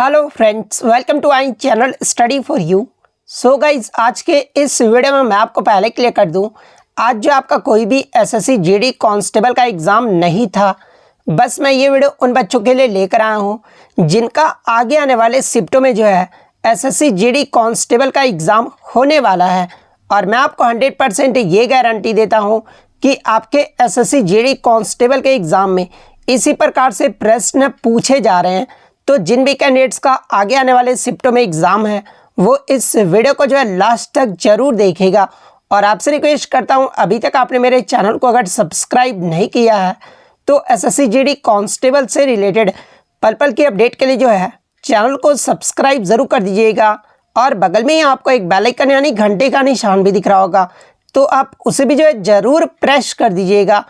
Hello friends, welcome to our channel study for you. So guys, आज के इस video में मैं आपको पहले क्लियर कर दूं, आज जो आपका कोई भी एसएससी जीडी कांस्टेबल का एग्ज़ाम नहीं था, बस मैं ये वीडियो उन बच्चों के लिए लेकर आया हूं जिनका आगे आने वाले शिफ्टों में जो है एसएससी जीडी कांस्टेबल का एग्ज़ाम होने वाला है। और मैं आपको 100% ये गारंटी देता हूँ कि आपके एसएससी जीडी कांस्टेबल के एग्ज़ाम में इसी प्रकार से प्रश्न पूछे जा रहे हैं। तो जिन भी कैंडिडेट्स का आगे आने वाले शिफ्टों में एग्ज़ाम है वो इस वीडियो को जो है लास्ट तक जरूर देखेगा। और आपसे रिक्वेस्ट करता हूं, अभी तक आपने मेरे चैनल को अगर सब्सक्राइब नहीं किया है तो एसएससी जीडी कांस्टेबल से रिलेटेड पल पल की अपडेट के लिए जो है चैनल को सब्सक्राइब ज़रूर कर दीजिएगा। और बगल में ही आपको एक बेल आइकन यानी घंटे का निशान भी दिख रहा होगा, तो आप उसे भी जो है ज़रूर प्रेस कर दीजिएगा।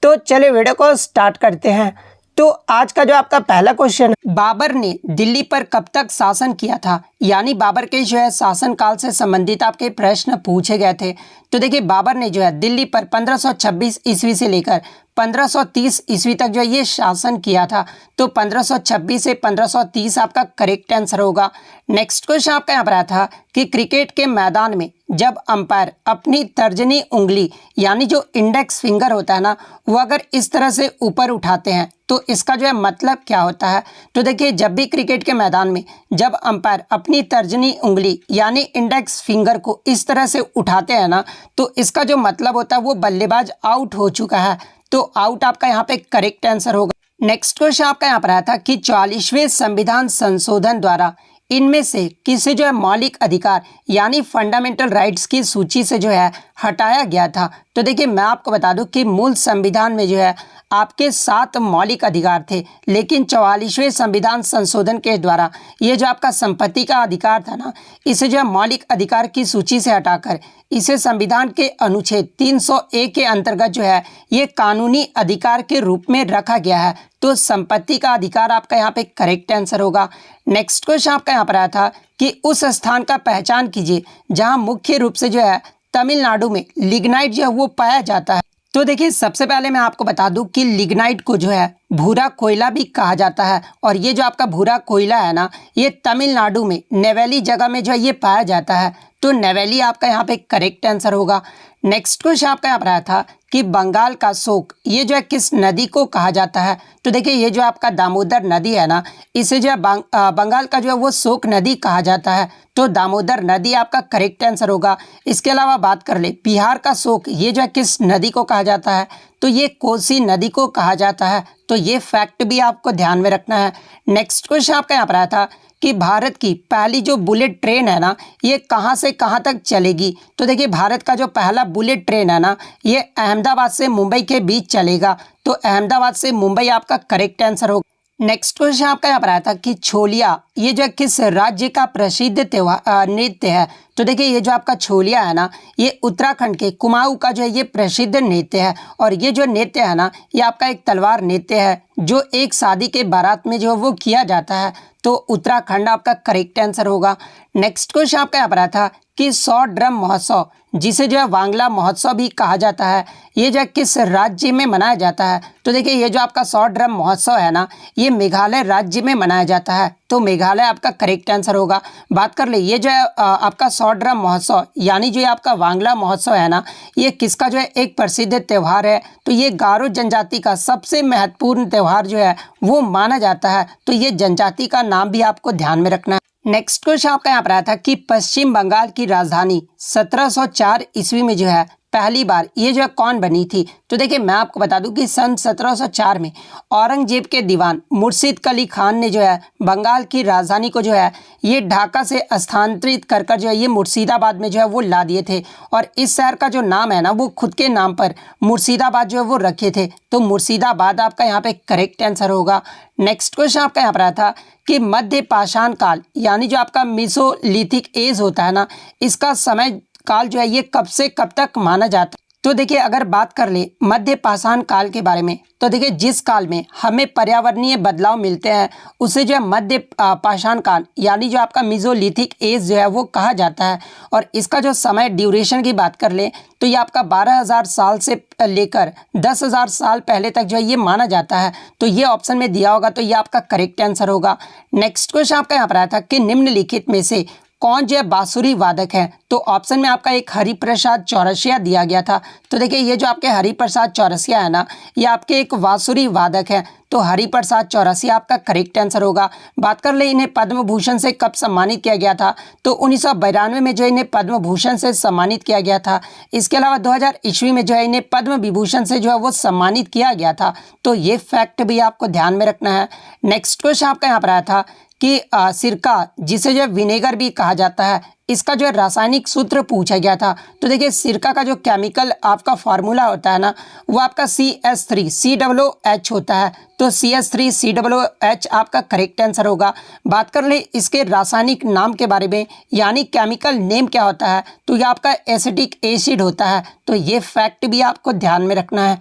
तो चलिए वीडियो को स्टार्ट करते हैं। तो आज का जो आपका पहला क्वेश्चन, बाबर ने दिल्ली पर कब तक शासन किया था, यानी बाबर के जो है शासनकाल से संबंधित आपके प्रश्न पूछे गए थे। तो देखिए, बाबर ने जो है दिल्ली पर 1526 ईस्वी से लेकर 1530 ईस्वी तक जो है ये शासन किया था। तो 1526 से 1530 आपका करेक्ट आंसर होगा। नेक्स्ट क्वेश्चन आपका यहाँ पर आया था कि क्रिकेट के मैदान में जब अंपायर अपनी तर्जनी उंगली यानी जो इंडेक्स फिंगर होता है ना, वो अगर इस तरह से ऊपर उठाते हैं तो इसका जो है मतलब क्या होता है। तो देखिए, जब भी क्रिकेट के मैदान में जब अंपायर अपनी तर्जनी उंगली यानी इंडेक्स फिंगर को इस तरह से उठाते हैं ना, तो इसका जो मतलब होता है वो बल्लेबाज आउट हो चुका है। तो आउट आपका यहाँ पे करेक्ट आंसर होगा। नेक्स्ट क्वेश्चन आपका यहाँ पर आया था कि 44वें संविधान संशोधन द्वारा इनमें से किसे जो है मौलिक अधिकार यानी फंडामेंटल राइट्स की सूची से जो है हटाया गया था। तो देखिए, मैं आपको बता दूं कि मूल संविधान में जो है आपके 7 मौलिक अधिकार थे, लेकिन 44वें संविधान संशोधन के द्वारा ये जो आपका संपत्ति का अधिकार था ना, इसे जो है मौलिक अधिकार की सूची से हटाकर इसे संविधान के अनुच्छेद 301 के अंतर्गत जो है ये कानूनी अधिकार के रूप में रखा गया है। तो संपत्ति का अधिकार आपका यहाँ पे करेक्ट आंसर होगा। नेक्स्ट क्वेश्चन आपका यहाँ पर आया था कि उस स्थान का पहचान कीजिए जहाँ मुख्य रूप से जो है तमिलनाडु में लिग्नाइट जो है वो पाया जाता है। तो देखिए, सबसे पहले मैं आपको बता दूं कि लिग्नाइट को जो है भूरा कोयला भी कहा जाता है। और ये जो आपका भूरा कोयला है ना, ये तमिलनाडु में नेवेली जगह में जो है ये पाया जाता है। तो नेवेली आपका यहाँ पे करेक्ट आंसर होगा। नेक्स्ट क्वेश्चन आपका यहाँ पर आया था कि बंगाल का शोक ये जो है किस नदी को कहा जाता है। तो देखिए, ये जो आपका दामोदर नदी है ना, इसे जो है बंगाल का जो है वो शोक नदी कहा जाता है। तो दामोदर नदी आपका करेक्ट आंसर होगा। इसके अलावा बात कर ले बिहार का शोक ये जो है किस नदी को कहा जाता है, तो ये कोसी नदी को कहा जाता है। तो ये फैक्ट भी आपको ध्यान में रखना है। नेक्स्ट क्वेश्चन आपका यहाँ पर आया था कि भारत की पहली जो बुलेट ट्रेन है ना, ये कहाँ से कहाँ तक चलेगी। तो देखिए, भारत का जो पहला बुलेट ट्रेन है ना, ये अहमदाबाद से मुंबई के बीच चलेगा। तो अहमदाबाद से मुंबई आपका करेक्ट आंसर होगा। नेक्स्ट क्वेश्चन आपका यहाँ पर आया था कि छोलिया ये जो किस राज्य का प्रसिद्ध त्योहार नृत्य है। तो देखिए, ये जो आपका छोलिया है ना, ये उत्तराखंड के कुमाऊं का जो है ये प्रसिद्ध नृत्य है। और ये जो नृत्य है ना, ये आपका एक तलवार नृत्य है जो एक शादी के बारात में जो वो किया जाता है। तो उत्तराखंड आपका करेक्ट आंसर होगा। नेक्स्ट क्वेश्चन आपका यहाँ पर आया था कि 100 ड्रम महोत्सव जिसे जो है वांगला महोत्सव भी कहा जाता है, ये जो किस राज्य में मनाया जाता है। तो देखिए, ये जो आपका 100 ड्रम महोत्सव है ना, ये मेघालय राज्य में मनाया जाता है। तो मेघालय आपका करेक्ट आंसर होगा। बात कर ले, ये जो है आपका 100 ड्रम महोत्सव यानी जो आपका वांगला महोत्सव है ना, ये किसका जो है एक प्रसिद्ध त्यौहार है। तो ये गारो जनजाति का सबसे महत्वपूर्ण त्यौहार जो है वो माना जाता है। तो ये जनजाति का नाम भी आपको ध्यान में रखना है। नेक्स्ट क्वेश्चन आपका यहाँ पर आया था कि पश्चिम बंगाल की राजधानी 1704 ईस्वी में जो है पहली बार ये जो है कौन बनी थी। तो देखिए, मैं आपको बता दूं कि सन 1704 में औरंगजेब के दीवान मुर्शिद अली खान ने जो है बंगाल की राजधानी को जो है ये ढाका से स्थानांतरित कर जो है ये मुर्शिदाबाद में जो है वो ला दिए थे। और इस शहर का जो नाम है ना, वो खुद के नाम पर मुर्शिदाबाद जो है वो रखे थे। तो मुर्शिदाबाद आपका यहाँ पे करेक्ट आंसर होगा। नेक्स्ट क्वेश्चन आपका यहाँ पर आया था कि मध्य पाषाण काल यानी जो आपका मेसोलिथिक एज होता है ना, इसका समय काल जो है ये कब से कब तक माना जाता है। तो देखिए अगर बात कर ले मध्य पाषाण काल के बारे में, तो देखिए जिस काल में हमें पर्यावरणीय बदलाव मिलते हैं उसे जो है मध्य पाषाण काल यानी जो आपका मेसोलिथिक एज जो है वो कहा जाता है। और इसका जो समय ड्यूरेशन की बात कर ले तो ये आपका 12,000 साल से लेकर 10,000 साल पहले तक जो है ये माना जाता है। तो ये ऑप्शन में दिया होगा, तो ये आपका करेक्ट आंसर होगा। नेक्स्ट क्वेश्चन आपका यहाँ पर आया था कि निम्नलिखित में से कौन जो है बांसुरी वादक है। तो ऑप्शन में आपका एक हरिप्रसाद चौरसिया दिया गया था। तो देखिए ये जो आपके हरिप्रसाद चौरसिया है ना, ये आपके एक बांसुरी वादक है। तो हरिप्रसाद चौरसिया आपका करेक्ट आंसर होगा। बात कर ले इन्हें पद्म भूषण से कब सम्मानित किया गया था, तो 1992 में जो इन्हें पद्म भूषण से सम्मानित किया गया था। इसके अलावा 2000 ईस्वी में जो है इन्हें पद्म विभूषण से जो है वो सम्मानित किया गया था। तो ये फैक्ट भी आपको ध्यान में रखना है। नेक्स्ट क्वेश्चन आपका यहाँ पर आया था कि सिरका जिसे जो है विनेगर भी कहा जाता है, इसका जो है रासायनिक सूत्र पूछा गया था। तो देखिए सिरका का जो केमिकल आपका फार्मूला होता है ना, वो आपका CH3COOH होता है। तो CH3COOH आपका करेक्ट आंसर होगा। बात कर ले इसके रासायनिक नाम के बारे में यानी केमिकल नेम क्या होता है, तो ये आपका एसिटिक एसिड होता है। तो ये फैक्ट भी आपको ध्यान में रखना है।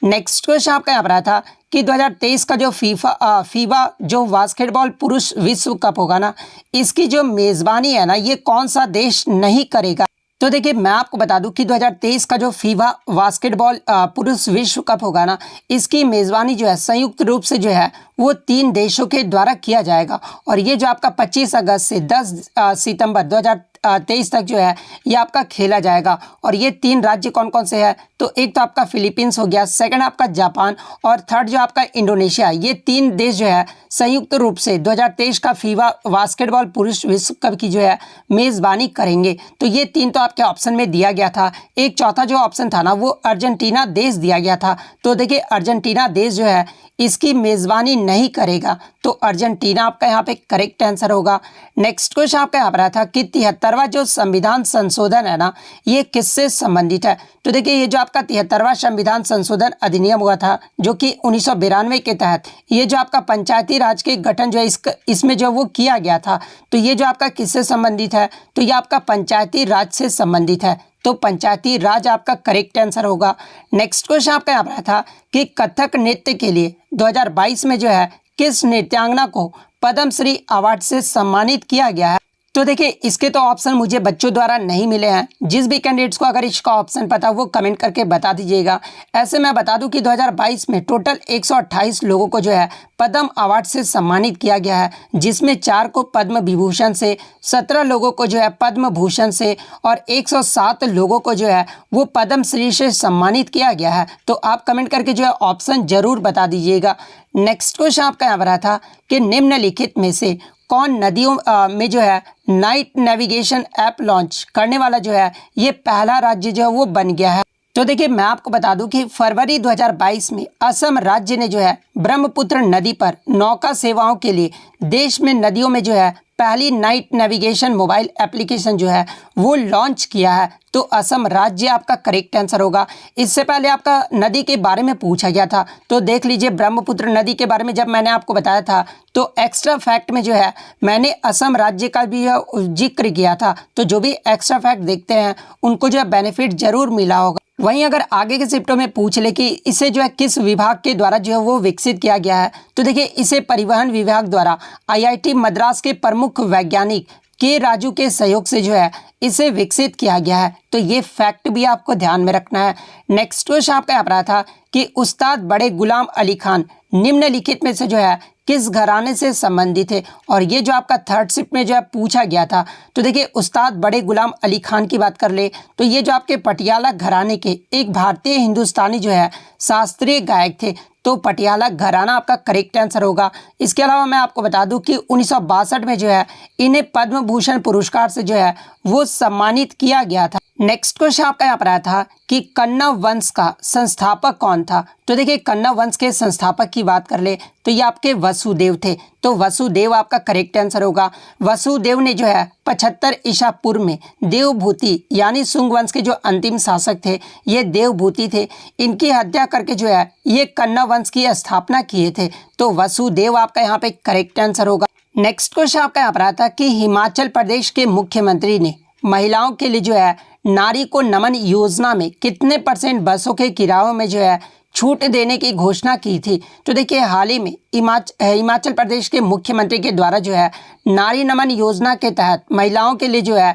नेक्स्ट क्वेश्चन आपका यहाँ पर आया था कि 2023 का जो फीवा जो बास्केटबॉल पुरुष विश्व कप होगा ना, इसकी जो मेज़बानी है ना, ये कौन सा देश नहीं करेगा। तो देखिए मैं आपको बता दूं कि 2023 का जो फीवा बास्केटबॉल पुरुष विश्व कप होगा ना, इसकी मेज़बानी जो है संयुक्त रूप से जो है वो 3 देशों के द्वारा किया जाएगा। और ये जो आपका 25 अगस्त से 10 सितंबर 2023 तक जो है ये आपका खेला जाएगा। और ये 3 राज्य कौन कौन से हैं, तो एक तो आपका फिलीपींस हो गया, सेकंड आपका जापान और थर्ड जो आपका इंडोनेशिया। ये 3 देश जो है संयुक्त रूप से 2023 का फीवा बास्केटबॉल पुरुष विश्व कप की जो है मेज़बानी करेंगे। तो ये 3 तो आपके ऑप्शन में दिया गया था। एक चौथा जो ऑप्शन था ना, वो अर्जेंटीना देश दिया गया था। तो देखिए अर्जेंटीना देश जो है इसकी मेज़बानी नहीं करेगा। तो अर्जेंटीना आपका यहाँ पे करेक्ट आंसर होगा। नेक्स्ट क्वेश्चन आपका यहाँ पर आया था कि 73वां जो संविधान संशोधन है ना, ये किससे संबंधित है। तो देखिए ये जो आपका 73वां संविधान संशोधन अधिनियम हुआ था जो कि 1992 के तहत ये जो आपका पंचायती राज के गठन जो है इसमें जो वो किया गया था। तो ये जो आपका किससे संबंधित है, तो ये आपका पंचायती राज से संबंधित है। तो पंचायती राज आपका करेक्ट आंसर होगा। नेक्स्ट क्वेश्चन आपका यहाँ पर था कि कथक नृत्य के लिए 2022 में जो है किस नृत्यांगना को पद्मश्री अवार्ड से सम्मानित किया गया है। तो देखिए इसके तो ऑप्शन मुझे बच्चों द्वारा नहीं मिले हैं। जिस भी कैंडिडेट्स को अगर इसका ऑप्शन पता वो कमेंट करके बता दीजिएगा। ऐसे मैं बता दूं कि 2022 में टोटल 128 लोगों को जो है पद्म अवार्ड से सम्मानित किया गया है, जिसमें 4 को पद्म विभूषण से, 17 लोगों को जो है पद्म भूषण से और 107 लोगों को जो है वो पद्मश्री से सम्मानित किया गया है। तो आप कमेंट करके जो है ऑप्शन जरूर बता दीजिएगा। नेक्स्ट क्वेश्चन आपका यहाँ पर था कि निम्नलिखित में से कौन नदियों में जो है नाइट नेविगेशन ऐप लॉन्च करने वाला जो है ये पहला राज्य जो है वो बन गया है। तो देखिए मैं आपको बता दूं कि फरवरी 2022 में असम राज्य ने जो है ब्रह्मपुत्र नदी पर नौका सेवाओं के लिए देश में नदियों में जो है पहली नाइट नेविगेशन मोबाइल एप्लीकेशन जो है वो लॉन्च किया है। तो असम राज्य आपका करेक्ट आंसर होगा। इससे पहले आपका नदी के बारे में पूछा गया था, तो देख लीजिए ब्रह्मपुत्र नदी के बारे में जब मैंने आपको बताया था तो एक्स्ट्रा फैक्ट में जो है मैंने असम राज्य का भी जिक्र किया था। तो जो भी एक्स्ट्रा फैक्ट देखते हैं उनको जो है बेनिफिट जरूर मिला होगा। वहीं अगर आगे के शिफ्टों में पूछ ले कि इसे जो है किस विभाग के द्वारा जो है वो विकसित किया गया है, तो देखिए इसे परिवहन विभाग द्वारा IIT मद्रास के प्रमुख वैज्ञानिक के राजू के सहयोग से जो है इसे विकसित किया गया है। तो ये फैक्ट भी आपको ध्यान में रखना है। नेक्स्ट क्वेश्चन आपका यहाँ पर था कि उस्ताद बड़े गुलाम अली खान निम्नलिखित में से जो है किस घराने से संबंधित है। और ये जो आपका थर्ड शिफ्ट में जो है पूछा गया था, तो देखिए उस्ताद बड़े गुलाम अली खान की बात कर ले तो ये जो आपके पटियाला घराने के एक भारतीय हिंदुस्तानी जो है शास्त्रीय गायक थे। तो पटियाला घराना आपका करेक्ट आंसर होगा। इसके अलावा मैं आपको बता दूं कि 1962 में जो है इन्हें पद्म भूषण पुरस्कार से जो है वो सम्मानित किया गया था। नेक्स्ट क्वेश्चन आपका यहाँ पर आया था कि कन्ना वंश का संस्थापक कौन था। तो देखिए कन्ना वंश के संस्थापक की बात कर ले तो ये आपके वसुदेव थे। तो वसुदेव आपका करेक्ट आंसर होगा। वसुदेव ने जो है 75 ईसा पूर्व में देवभूति यानी शुंग वंश के जो अंतिम शासक थे ये देवभूति थे, इनकी हत्या करके जो है ये कन्ना वंश की स्थापना किए थे। तो वसुदेव आपका यहाँ पे करेक्ट आंसर होगा। नेक्स्ट क्वेश्चन आपका यहाँ पर आता है कि हिमाचल प्रदेश के मुख्यमंत्री ने महिलाओं के लिए जो है नारी को नमन योजना में कितने % बसों के किरायों में जो है छूट देने की घोषणा की थी। तो देखिए हाल ही में हिमाचल प्रदेश के मुख्यमंत्री के द्वारा जो है नारी नमन योजना के तहत महिलाओं के लिए जो है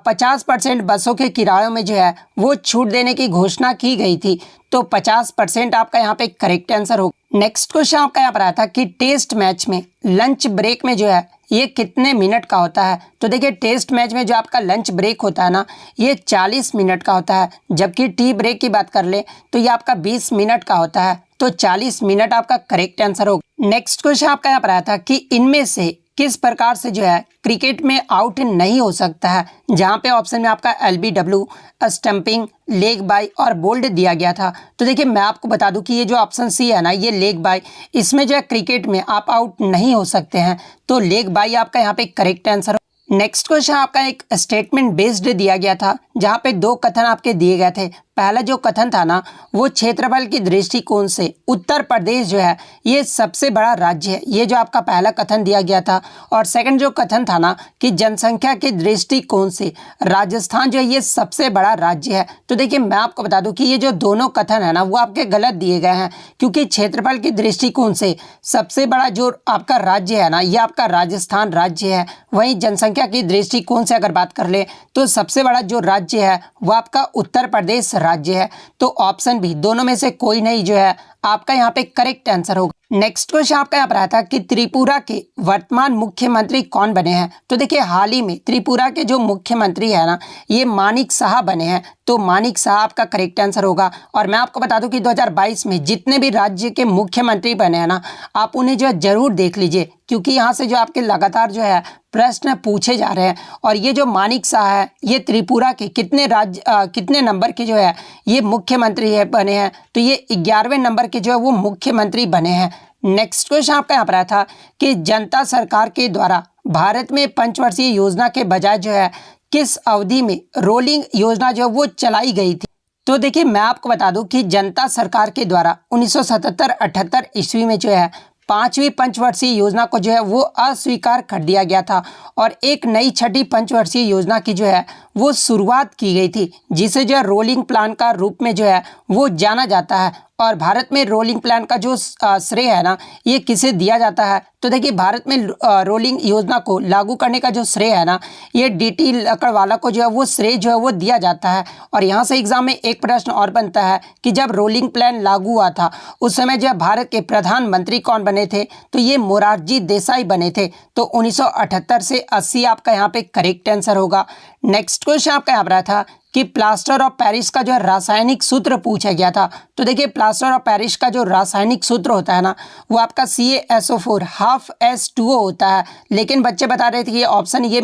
50% बसों के किरायों में जो है वो छूट देने की घोषणा की गई थी। तो 50% आपका यहाँ पे करेक्ट आंसर होगा। नेक्स्ट क्वेश्चन आपका यहाँ पर आया था कि टेस्ट मैच में लंच ब्रेक में जो है ये कितने मिनट का होता है। तो देखिए टेस्ट मैच में जो आपका लंच ब्रेक होता है ना ये 40 मिनट का होता है, जबकि टी ब्रेक की बात कर ले तो ये आपका 20 मिनट का होता है। तो 40 मिनट आपका करेक्ट आंसर होगा। नेक्स्ट क्वेश्चन आपका यहाँ पर आया था कि इनमें से किस प्रकार से जो है क्रिकेट में आउट नहीं हो सकता है, जहां पे ऑप्शन में आपका LBW, स्टंपिंग, लेग बाय और बोल्ड दिया गया था। तो देखिए मैं आपको बता दूं कि ये जो ऑप्शन सी है ना ये लेग बाय, इसमें जो है क्रिकेट में आप आउट नहीं हो सकते हैं। तो लेग बाय आपका यहाँ पे करेक्ट आंसर। नेक्स्ट क्वेश्चन आपका एक स्टेटमेंट बेस्ड दिया गया था, जहां पे 2 कथन आपके दिए गए थे। पहला जो कथन था ना वो क्षेत्रफल की दृष्टिकोण से उत्तर प्रदेश जो है ये सबसे बड़ा राज्य है, ये जो आपका पहला कथन दिया गया था। और सेकंड जो कथन था ना कि जनसंख्या के दृष्टिकोण से राजस्थान जो है ये सबसे बड़ा राज्य है। तो देखिए मैं आपको बता दूं कि ये जो दोनों कथन है ना वो आपके गलत दिए गए हैं, क्योंकि क्षेत्रफल की दृष्टिकोण से सबसे बड़ा जो आपका राज्य है ना ये आपका राजस्थान राज्य है। वहीं जनसंख्या की दृष्टिकोण से अगर बात कर ले तो सबसे बड़ा जो राज्य है वो आपका उत्तर प्रदेश राज्य है। तो ऑप्शन भी दोनों में से कोई नहीं जो है आपका यहाँ पे करेक्ट आंसर होगा। नेक्स्ट क्वेश्चन आपका यहाँ पर आया था कि त्रिपुरा के वर्तमान मुख्यमंत्री कौन बने हैं। तो देखिए हाल ही में त्रिपुरा के जो मुख्यमंत्री है ना ये मानिक साहा बने हैं। तो मानिक साहा आपका करेक्ट आंसर होगा। और मैं आपको बता दूं कि 2022 में जितने भी राज्य के मुख्यमंत्री बने हैं ना आप उन्हें जो है जरूर देख लीजिए, क्योंकि यहाँ से जो आपके लगातार जो है प्रश्न पूछे जा रहे हैं। और ये जो मानिक साहा है ये त्रिपुरा के कितने नंबर के जो है ये मुख्यमंत्री है बने हैं। तो ये 11वें नंबर के जो है वो मुख्यमंत्री बने हैं। नेक्स्ट क्वेश्चन आपका यहाँ पर आया था कि जनता सरकार के द्वारा भारत में पंचवर्षीय योजना के बजाय जो है किस अवधि में रोलिंग योजना जो है वो चलाई गई थी। तो देखिए मैं आपको बता दूं कि जनता सरकार के द्वारा 1977-78 ईस्वी में जो है 5वीं पंचवर्षीय योजना को जो है वो अस्वीकार कर दिया गया था और एक नई 6ठी पंचवर्षीय योजना की जो है वो शुरुआत की गई थी, जिसे जो है रोलिंग प्लान का रूप में जो है वो जाना जाता है। और भारत में रोलिंग प्लान का जो श्रेय है ना ये किसे दिया जाता है। तो देखिए भारत में रोलिंग योजना को लागू करने का जो श्रेय है ना ये DT लकड़वाला को जो है वो श्रेय जो है वो दिया जाता है। और यहाँ से एग्जाम में एक प्रश्न और बनता है कि जब रोलिंग प्लान लागू हुआ था उस समय जो भारत के प्रधानमंत्री कौन बने थे। तो ये मोरारजी देसाई बने थे। तो 1978 से 80 आपका यहाँ पे करेक्ट आंसर होगा। नेक्स्ट क्वेश्चन आपका यहाँ पर था कि प्लास्टर ऑफ पेरिस का जो रासायनिक सूत्र पूछा गया था। तो देखिए प्लास्टर ऑफ पेरिस का जो रासायनिक सूत्र होता है ना वो आपका CaSO4 हाफ H2O होता है। लेकिन बच्चे बता रहे थे कि ऑप्शन ये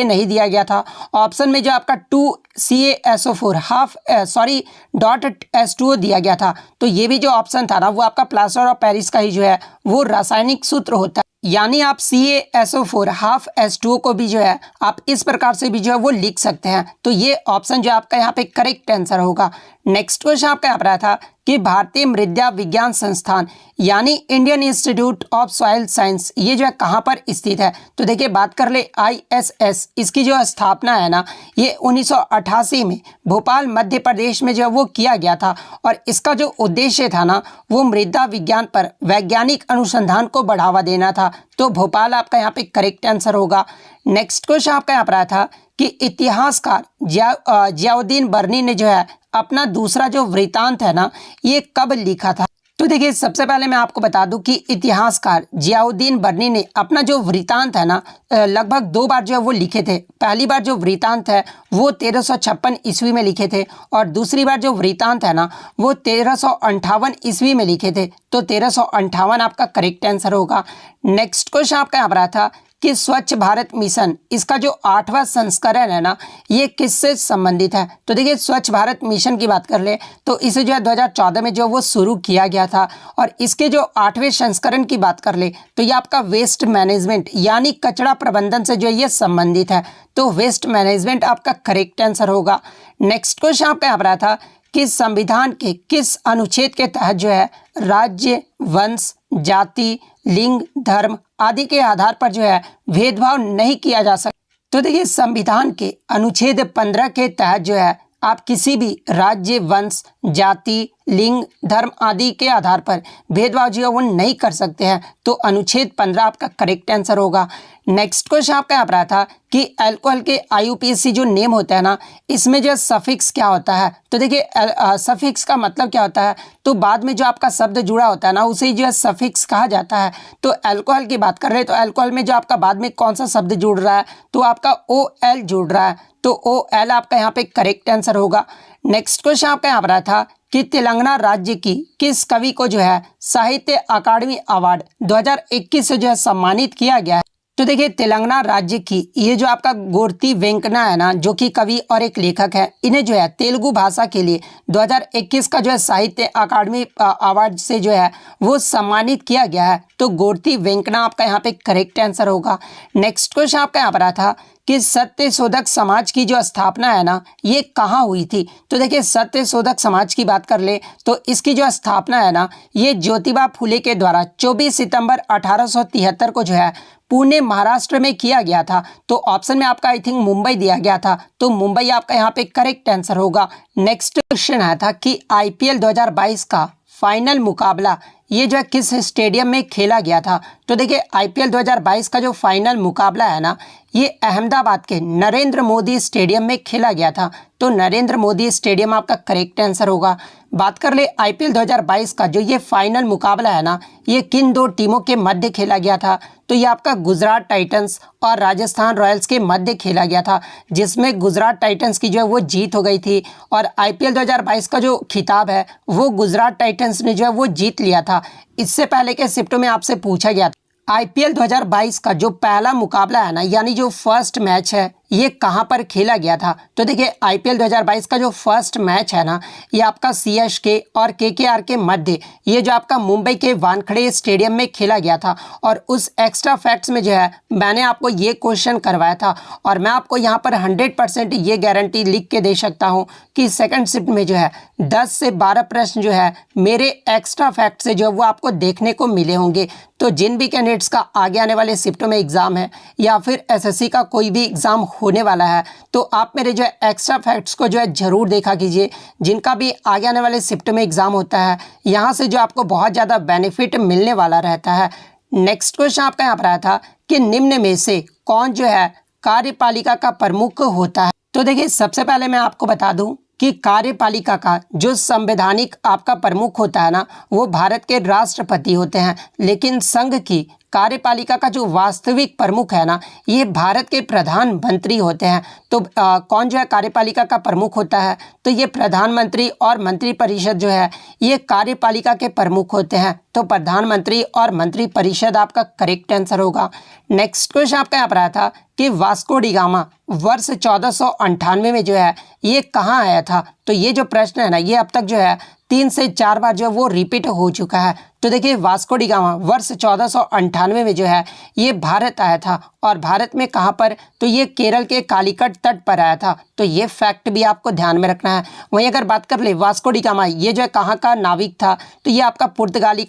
नहीं दिया गया था। ऑप्शन में जो आपका 2 CaSO4 डॉट H2O दिया गया था। तो ये भी जो ऑप्शन था ना वो आपका प्लास्टर ऑफ पेरिस का ही जो है वो रासायनिक सूत्र होता है। यानी आप CaSO4 हाफ H2O को भी जो है आप इस प्रकार से भी जो है वो लिख सकते हैं। तो ये ऑप्शन जो आपका यहाँ पे करेक्ट आंसर होगा। नेक्स्ट क्वेश्चन आपका यहाँ पर आया था कि भारतीय मृदा विज्ञान संस्थान यानी Indian institute of soil science ये जो है कहाँ पर स्थित है। तो देखिए बात कर ले ISS, इसकी जो स्थापना है ना ये 1988 में भोपाल मध्य प्रदेश में जो है वो किया गया था। और इसका जो उद्देश्य था ना वो मृदा विज्ञान पर वैज्ञानिक अनुसंधान को बढ़ावा देना था। तो भोपाल आपका यहाँ पे करेक्ट आंसर होगा। नेक्स्ट क्वेश्चन आपका यहाँ पर आया था कि इतिहासकार जियाउद्दीन बर्नी ने जो है अपना दूसरा जो वृत्तांत है ना ये कब लिखा था। तो देखिए सबसे पहले मैं आपको बता दूं कि इतिहासकार जियाउद्दीन बर्नी ने अपना जो वृत्तांत है ना लगभग 2 बार जो है वो लिखे थे। पहली बार जो वृत्तांत है वो 1356 ईस्वी में लिखे थे और दूसरी बार जो वृत्तांत है ना वो 1358 ईस्वी में लिखे थे। तो 1358 आपका करेक्ट आंसर होगा। नेक्स्ट क्वेश्चन आपका यहाँ पर आया था कि स्वच्छ भारत मिशन इसका जो 8वां संस्करण है ना ये किससे संबंधित है। तो देखिए स्वच्छ भारत मिशन की बात कर ले तो इसे जो है 2014 में जो वो शुरू किया गया था। और इसके जो 8वें संस्करण की बात कर ले तो ये आपका वेस्ट मैनेजमेंट यानी कचरा प्रबंधन से जो ये संबंधित है। तो वेस्ट मैनेजमेंट आपका करेक्ट आंसर होगा। नेक्स्ट क्वेश्चन आपका यहाँ पर आया था कि संविधान के किस अनुच्छेद के तहत जो है राज्य, वंश, जाति, लिंग, धर्म आदि के आधार पर जो है भेदभाव नहीं किया जा सकता। तो देखिए संविधान के अनुच्छेद 15 के तहत जो है आप किसी भी राज्य, वंश, जाति, लिंग, धर्म आदि के आधार पर भेदभाव जो है वो नहीं कर सकते हैं। तो अनुच्छेद 15 आपका करेक्ट आंसर होगा। नेक्स्ट क्वेश्चन आपका यहाँ पर आया था कि अल्कोहल के IUPAC जो नेम होता है ना, इसमें जो सफिक्स क्या होता है। तो देखिए सफिक्स का मतलब क्या होता है, तो बाद में जो आपका शब्द जुड़ा होता है ना, उसे जो है सफिक्स कहा जाता है। तो अल्कोहल की बात कर रहे हैं तो अल्कोहल में जो आपका बाद में कौन सा शब्द जुड़ रहा है, तो आपका OL जुड़ रहा है। तो OL आपका यहाँ पे करेक्ट आंसर होगा। नेक्स्ट क्वेश्चन आपका यहाँ पर आया था कि तेलंगाना राज्य की किस कवि को जो है साहित्य अकादमी अवार्ड 2021 से जो है सम्मानित किया गया है। तो देखिए तेलंगाना राज्य की ये जो आपका गोर्ती वेंकना है ना, जो कि कवि और एक लेखक है, इन्हें जो है तेलुगु भाषा के लिए 2021 का जो है साहित्य अकादमी अवार्ड से जो है वो सम्मानित किया गया है। तो गोर्ती वेंकना आपका यहाँ पे करेक्ट आंसर होगा। नेक्स्ट क्वेश्चन आपका यहाँ पर आया था कि सत्य शोधक समाज की जो स्थापना है ना, ये कहाँ हुई थी। तो देखिए सत्य शोधक समाज की बात कर ले तो इसकी जो स्थापना है ना, ये ज्योतिबा फुले के द्वारा 24 सितंबर 1873 को जो है पुणे महाराष्ट्र में किया गया था। तो ऑप्शन में आपका आई थिंक मुंबई दिया गया था, तो मुंबई आपका यहाँ पे करेक्ट आंसर होगा। नेक्स्ट क्वेश्चन आया था कि IPL 2022 का फाइनल मुकाबला ये जो है किस स्टेडियम में खेला गया था। तो देखिए IPL 2022 का जो फाइनल मुकाबला है ना, ये अहमदाबाद के नरेंद्र मोदी स्टेडियम में खेला गया था। तो नरेंद्र मोदी स्टेडियम आपका करेक्ट आंसर होगा। बात कर ले IPL 2022 का जो ये फाइनल मुकाबला है ना, ये किन दो टीमों के मध्य खेला गया था। तो ये आपका गुजरात टाइटंस और राजस्थान रॉयल्स के मध्य खेला गया था, जिसमें गुजरात टाइटंस की जो है वो जीत हो गई थी और IPL 2022 का जो खिताब है वो गुजरात टाइटंस ने जो है वो जीत लिया था। इससे पहले के शिफ्ट में आपसे पूछा गया था IPL 2022 का जो पहला मुकाबला है ना, यानी जो फर्स्ट मैच है, ये कहाँ पर खेला गया था। तो देखिए IPL 2022 का जो फर्स्ट मैच है ना, ये आपका CSK और KKR के मध्य ये जो आपका मुंबई के वानखेड़े स्टेडियम में खेला गया था। और उस एक्स्ट्रा फैक्ट्स में जो है मैंने आपको ये क्वेश्चन करवाया था और मैं आपको यहाँ पर 100% ये गारंटी लिख के दे सकता हूँ कि सेकंड शिफ्ट में जो है 10 से 12 प्रश्न जो है मेरे एक्स्ट्रा फैक्ट से जो है वो आपको देखने को मिले होंगे। तो जिन भी कैंडिडेट्स का आगे आने वाले शिफ्टों में एग्जाम है या फिर SSC का कोई भी एग्जाम होने वाला है, तो आप मेरे जो है एक्स्ट्रा फैक्ट्स को जो है ज़रूर देखा कीजिए। जिनका भी आगे आने वाले शिफ्ट में एग्जाम होता है, यहाँ से जो आपको बहुत ज़्यादा बेनिफिट मिलने वाला रहता है। नेक्स्ट क्वेश्चन आपका यहाँ पर आया था कि निम्न में से कौन जो है कार्यपालिका का प्रमुख होता है। तो देखिए सबसे पहले मैं आपको बता दूं कि कार्यपालिका का जो संवैधानिक आपका प्रमुख होता है ना, वो भारत के राष्ट्रपति होते हैं, लेकिन संघ की कार्यपालिका का जो वास्तविक प्रमुख है ना, ये भारत के प्रधानमंत्री होते हैं। तो कौन जो है कार्यपालिका का प्रमुख होता है, तो ये प्रधानमंत्री और मंत्रिपरिषद जो है ये कार्यपालिका के प्रमुख होते हैं। तो प्रधानमंत्री और मंत्रिपरिषद आपका करेक्ट आंसर होगा। नेक्स्ट क्वेश्चन आपका यहाँ पर आया था कि वास्को डी गामा वर्ष 1498 में जो है ये कहाँ आया था। तो ये जो प्रश्न है ना, ये अब तक जो है 3 से 4 बार जो है वो रिपीट हो चुका है। तो देखिए वास्को डी गामा वर्ष 1498 में जो है ये भारत आया था और भारत में कहाँ पर, तो ये केरल के कालीकट तट पर आया था। तो ये फैक्ट भी आपको ध्यान में रखना है। वहीं अगर बात कर ले वास्को डी गामा ये जो है कहाँ का नाविक था, तो ये आपका पुर्तगाली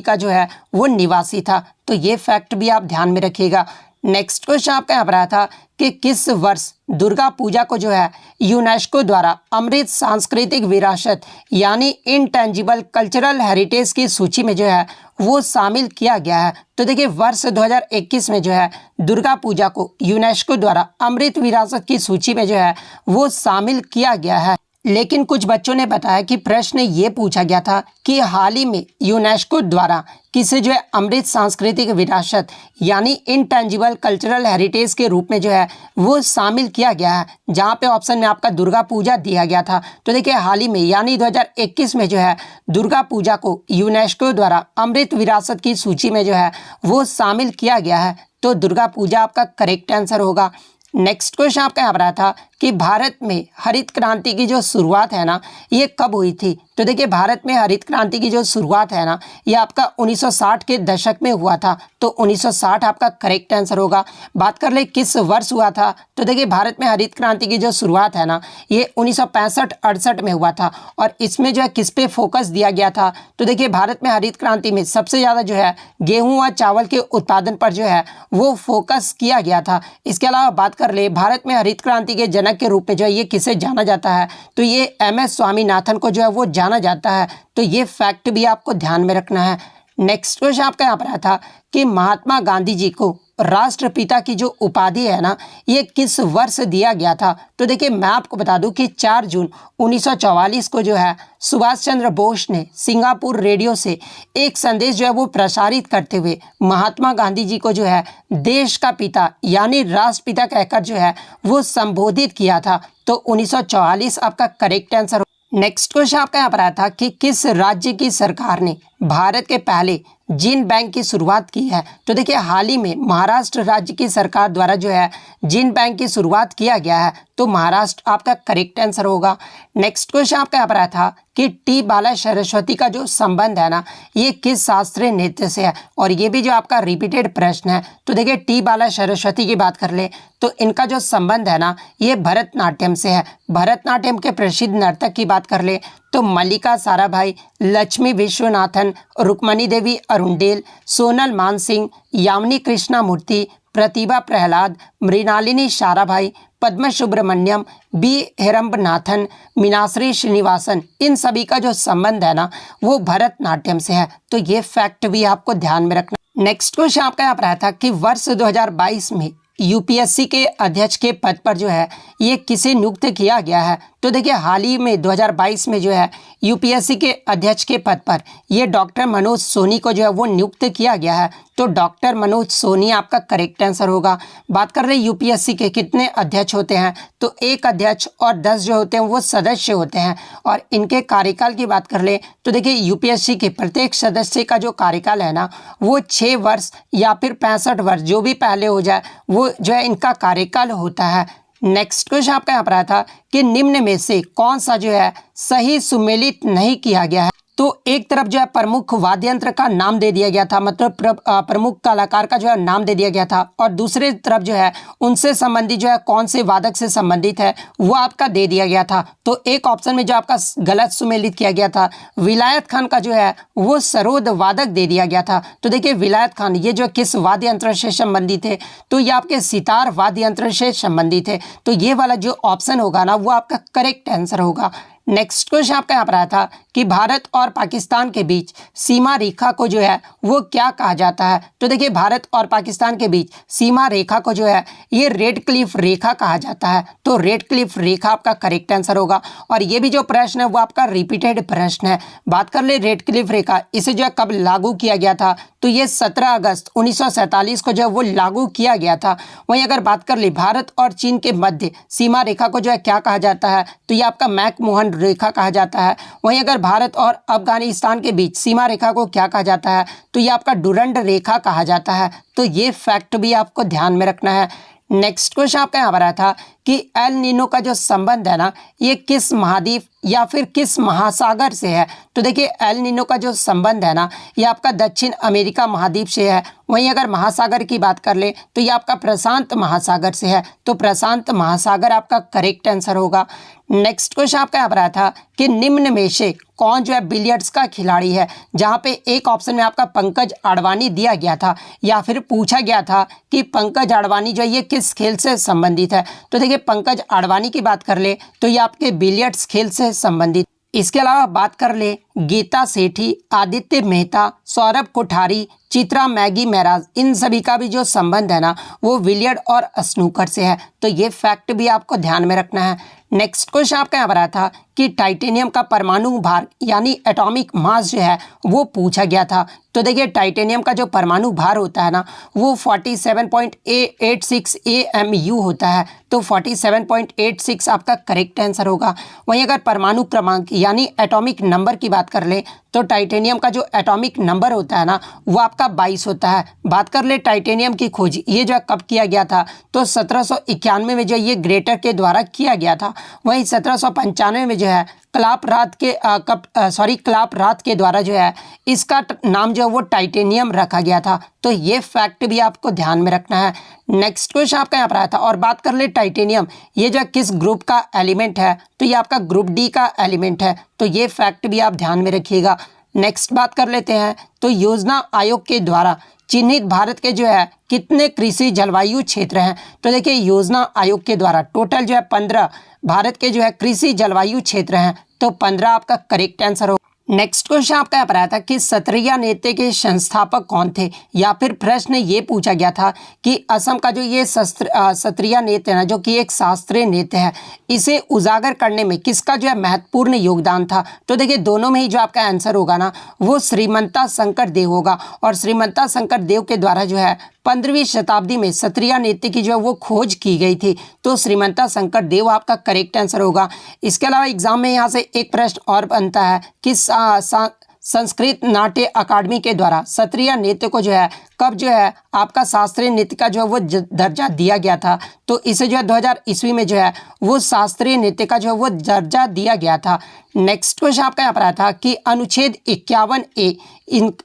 का जो है वो निवासी था। तो ये फैक्ट भी आप ध्यान में रखिएगा। नेक्स्ट क्वेश्चन आपका यहाँ पर आया था कि किस वर्ष दुर्गा पूजा को जो है यूनेस्को द्वारा अमृत सांस्कृतिक विरासत यानी इनटेंजिबल कल्चरल हेरिटेज की सूची में जो है वो शामिल किया गया है। तो देखिए वर्ष 2021 में जो है दुर्गा पूजा को यूनेस्को द्वारा अमृत विरासत की सूची में जो है वो शामिल किया गया है। लेकिन कुछ बच्चों ने बताया कि प्रश्न ये पूछा गया था कि हाल ही में यूनेस्को द्वारा किसे जो है अमृत सांस्कृतिक विरासत यानी इनटेंजिबल कल्चरल हेरिटेज के रूप में जो है वो शामिल किया गया है, जहाँ पे ऑप्शन में आपका दुर्गा पूजा दिया गया था। तो देखिए हाल ही में यानी 2021 में जो है दुर्गा पूजा को यूनेस्को द्वारा अमृत विरासत की सूची में जो है वो शामिल किया गया है। तो दुर्गा पूजा आपका करेक्ट आंसर होगा। नेक्स्ट क्वेश्चन आपका यहाँ पर आया था कि भारत में हरित क्रांति की जो शुरुआत है ना, ये कब हुई थी। तो देखिए भारत में हरित क्रांति की जो शुरुआत है ना, ये आपका 1960 के दशक में हुआ था। तो 1960 आपका करेक्ट आंसर होगा। बात कर ले किस वर्ष हुआ था, तो देखिए भारत में हरित क्रांति की जो शुरुआत है ना, ये 1965-68 में हुआ था। और इसमें जो है किस पे फोकस दिया गया था, तो देखिए भारत में हरित क्रांति में सबसे ज़्यादा जो है गेहूँ व चावल के उत्पादन पर जो है वो फोकस किया गया था। इसके अलावा बात कर ले भारत में हरित क्रांति के जनक के रूप में जो है ये किसे जाना जाता है, तो ये MS स्वामीनाथन को जो है वो जाना जाता है। तो ये फैक्ट भी आपको ध्यान में रखना है। नेक्स्ट क्वेश्चन आपका यहाँ पर आया था कि महात्मा गांधी जी को राष्ट्रपिता की जो उपाधि है ना, ये किस वर्ष दिया गया था, तो देखिए मैं आपको बता दूं कि 4 जून 1944 को जो है सुभाष चंद्र बोस ने सिंगापुर रेडियो से एक संदेश जो है वो प्रसारित करते हुए महात्मा गांधी जी को जो है देश का पिता यानी राष्ट्रपिता कहकर जो है वो संबोधित किया था। तो 1944 आपका करेक्ट आंसर। नेक्स्ट क्वेश्चन आपका यहाँ पर आया था कि किस राज्य की सरकार ने भारत के पहले जीन बैंक की शुरुआत की है, तो देखिए हाल ही में महाराष्ट्र राज्य की सरकार द्वारा जो है जीन बैंक की शुरुआत किया गया है। तो महाराष्ट्र आपका करेक्ट आंसर होगा। नेक्स्ट क्वेश्चन आपका यहाँ पर आया था कि टी बाला सरस्वती का जो संबंध है ना, ये किस शास्त्रीय नृत्य से है, और ये भी जो आपका रिपीटेड प्रश्न है। तो देखिए टी बाला सरस्वती की बात कर ले तो इनका जो संबंध है ना, ये भरतनाट्यम से है। भरतनाट्यम के प्रसिद्ध नर्तक की बात कर ले तो मल्लिका साराभाई, लक्ष्मी विश्वनाथन, रुक्मणी देवी अरुणडेल, सोनल मानसिंह, यामिनी कृष्णमूर्ति, प्रतिभा प्रहलाद, मृणालिनी साराभाई, पद्म सुब्रमण्यम, बी हेरम्बनाथन, मीनाश्री श्रीनिवासन, इन सभी का जो संबंध है ना वो भरतनाट्यम से है। तो ये फैक्ट भी आपको ध्यान में रखना। नेक्स्ट क्वेश्चन आपका यहाँ पर आया था कि वर्ष 2022 में यूपीएससी के अध्यक्ष के पद पर जो है ये किसे नियुक्त किया गया है, तो देखिए हाल ही में 2022 में जो है यूपीएससी के अध्यक्ष के पद पर ये डॉक्टर मनोज सोनी को जो है वो नियुक्त किया गया है। तो डॉक्टर मनोज सोनी आपका करेक्ट आंसर होगा। बात कर रहे हैं यूपीएससी के कितने अध्यक्ष होते हैं, तो एक अध्यक्ष और 10 जो होते हैं वो सदस्य होते हैं। और इनके कार्यकाल की बात कर ले तो देखिए यूपीएससी के प्रत्येक सदस्य का जो कार्यकाल है ना वो 6 वर्ष या फिर 65 वर्ष, जो भी पहले हो जाए वो जो है इनका कार्यकाल होता है। नेक्स्ट क्वेश्चन आपका यहाँ पर आया था कि निम्न में से कौन सा जो है सही सुमेलित नहीं किया गया है, तो एक तरफ जो है प्रमुख वाद्य यंत्र का नाम दे दिया गया था, मतलब प्रमुख कलाकार का जो है नाम दे दिया गया था, और दूसरे तरफ जो है उनसे संबंधित जो है कौन से वादक से संबंधित है वो आपका दे दिया गया था। तो एक ऑप्शन में जो आपका गलत सुमेलित किया गया था, विलायत खान का जो है वो सरोद वादक दे दिया गया था। तो देखिए विलायत खान ये जो किस वाद्य यंत्र से संबंधित है, तो ये आपके सितार वाद्य यंत्र से संबंधित है। तो ये वाला जो ऑप्शन होगा ना वो आपका करेक्ट आंसर होगा। नेक्स्ट क्वेश्चन आपका यहाँ पर आया था कि भारत और पाकिस्तान के बीच सीमा रेखा को जो है वो क्या कहा जाता है, तो देखिए भारत और पाकिस्तान के बीच सीमा रेखा को जो है ये रेड क्लिफ रेखा कहा जाता है। तो रेड क्लिफ रेखा आपका करेक्ट आंसर होगा। और ये भी जो प्रश्न है वो आपका रिपीटेड प्रश्न है। बात कर ले रेड क्लिफ रेखा, इसे जो है कब लागू किया गया था, तो ये 17 अगस्त 1947 को जो है वो लागू किया गया था। वहीं अगर बात कर ले भारत और चीन के मध्य सीमा रेखा को जो है क्या कहा जाता है, तो ये आपका मैक-मोहन रेखा कहा जाता है। वहीं अगर भारत और अफगानिस्तान के बीच सीमा रेखा को क्या कहा जाता है, तो ये आपका डुरंड रेखा कहा जाता है। तो ये फैक्ट भी आपको ध्यान में रखना है। नेक्स्ट क्वेश्चन आपका यहाँ पर आया था कि एल नीनो का जो संबंध है ना ये किस महाद्वीप या फिर किस महासागर से है, तो देखिए एल नीनो का जो संबंध है ना ये आपका दक्षिण अमेरिका महाद्वीप से है। वहीं अगर महासागर की बात कर ले तो ये आपका प्रशांत महासागर से है। तो प्रशांत महासागर आपका करेक्ट आंसर होगा। नेक्स्ट क्वेश्चन आपका यहाँ पर आया था कि निम्न में से कौन जो है बिलियर्ड्स का खिलाड़ी है, जहाँ पे एक ऑप्शन में आपका पंकज आडवाणी दिया गया था या फिर पूछा गया था कि पंकज आडवाणी जो है ये किस खेल से संबंधित है। तो देखिए पंकज आडवाणी की बात कर ले तो ये आपके बिलियर्ड्स खेल से संबंधित। इसके अलावा बात कर ले गीता सेठी, आदित्य मेहता, सौरभ कोठारी, चित्रा मैगी महराज, इन सभी का भी जो संबंध है ना वो बिलियर्ड और स्नूकर से है। तो ये फैक्ट भी आपको ध्यान में रखना है। नेक्स्ट क्वेश्चन आपका यहाँ पर आया था कि टाइटेनियम का परमाणु भार यानी एटॉमिक मास जो है वो पूछा गया था। तो देखिए टाइटेनियम का जो परमाणु भार होता है ना वो 47.86 AMU होता है। तो 47.86 आपका करेक्ट आंसर होगा। वहीं अगर परमाणु क्रमांक यानी एटॉमिक नंबर की बात कर ले तो टाइटेनियम का जो एटॉमिक नंबर होता है ना वो आपका 22 होता है। बात कर ले टाइटेनियम की खोज ये जो कब किया गया था, तो 1791 में जो ये ग्रेटर के द्वारा किया गया था। वहीं 1795 में जो है क्लापराथ के द्वारा जो है इसका नाम जो है वो टाइटेनियम रखा गया था। तो ये फैक्ट भी आपको ध्यान में रखना है। नेक्स्ट क्वेश्चन आपका यहाँ पर आया था, और बात कर ले टाइटेनियम ये जो किस ग्रुप का एलिमेंट है, तो ये आपका ग्रुप डी का एलिमेंट है। तो ये फैक्ट भी आप ध्यान में रखिएगा। नेक्स्ट बात कर लेते हैं, तो योजना आयोग के द्वारा चिन्हित भारत के जो है कितने कृषि जलवायु क्षेत्र हैं। तो देखिए योजना आयोग के द्वारा टोटल जो है 15 भारत के जो है कृषि जलवायु क्षेत्र हैं। तो 15 आपका करेक्ट आंसर हो। नेक्स्ट क्वेश्चन आपका यहाँ पर आया था कि सत्रिया नृत्य के संस्थापक कौन थे, या फिर प्रश्न ये पूछा गया था कि असम का जो ये सत्रिया नृत्य है ना, जो कि एक शास्त्रीय नृत्य है, इसे उजागर करने में किसका जो है महत्वपूर्ण योगदान था। तो देखिए दोनों में ही जो आपका आंसर होगा ना वो श्रीमंता शंकर देव होगा। और श्रीमंता शंकर देव के द्वारा जो है 15वीं शताब्दी में सत्रिया नृत्य की जो है वो खोज की गई थी। तो श्रीमंता शंकर देव आपका करेक्ट आंसर होगा। इसके अलावा एग्जाम में यहाँ से एक प्रश्न और बनता है कि संस्कृत नाट्य अकादमी के द्वारा सत्रिया नृत्य को जो है कब जो है आपका शास्त्रीय नृत्य का जो है वो दर्जा दिया गया था। तो इसे जो है 2000 ईस्वी में जो है वो शास्त्रीय नृत्य का जो है वो दर्जा दिया गया था। नेक्स्ट क्वेश्चन आपका यहाँ पर आया था कि अनुच्छेद 51A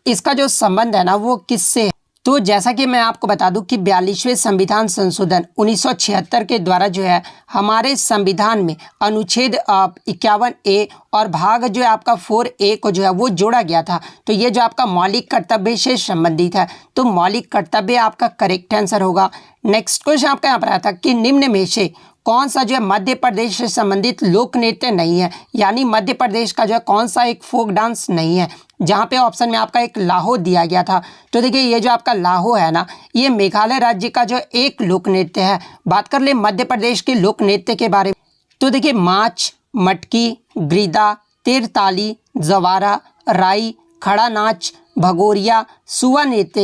इसका जो संबंध है ना वो किससे है। तो जैसा कि मैं आपको बता दूं कि 42वें संविधान संशोधन 1976 के द्वारा जो है हमारे संविधान में अनुच्छेद 51A और भाग जो है आपका 4A को जो है वो जोड़ा गया था। तो ये जो आपका मौलिक कर्तव्य से संबंधित है। तो मौलिक कर्तव्य आपका करेक्ट आंसर होगा। नेक्स्ट क्वेश्चन आपका यहाँ पर आया था कि निम्न में से कौन सा जो है मध्य प्रदेश से संबंधित लोक नृत्य नहीं है, यानी मध्य प्रदेश का जो है कौन सा एक फोक डांस नहीं है। जहाँ पे ऑप्शन में आपका एक लाहो दिया गया था। तो देखिए ये जो आपका लाहो है ना ये मेघालय राज्य का जो एक लोक नृत्य है। बात कर ले मध्य प्रदेश के लोक नृत्य के बारे में, तो देखिए माच, मटकी, गिद्दा, तीरताली, जवारा, राई, खड़ा नाच, भगोरिया, सुआ नृत्य,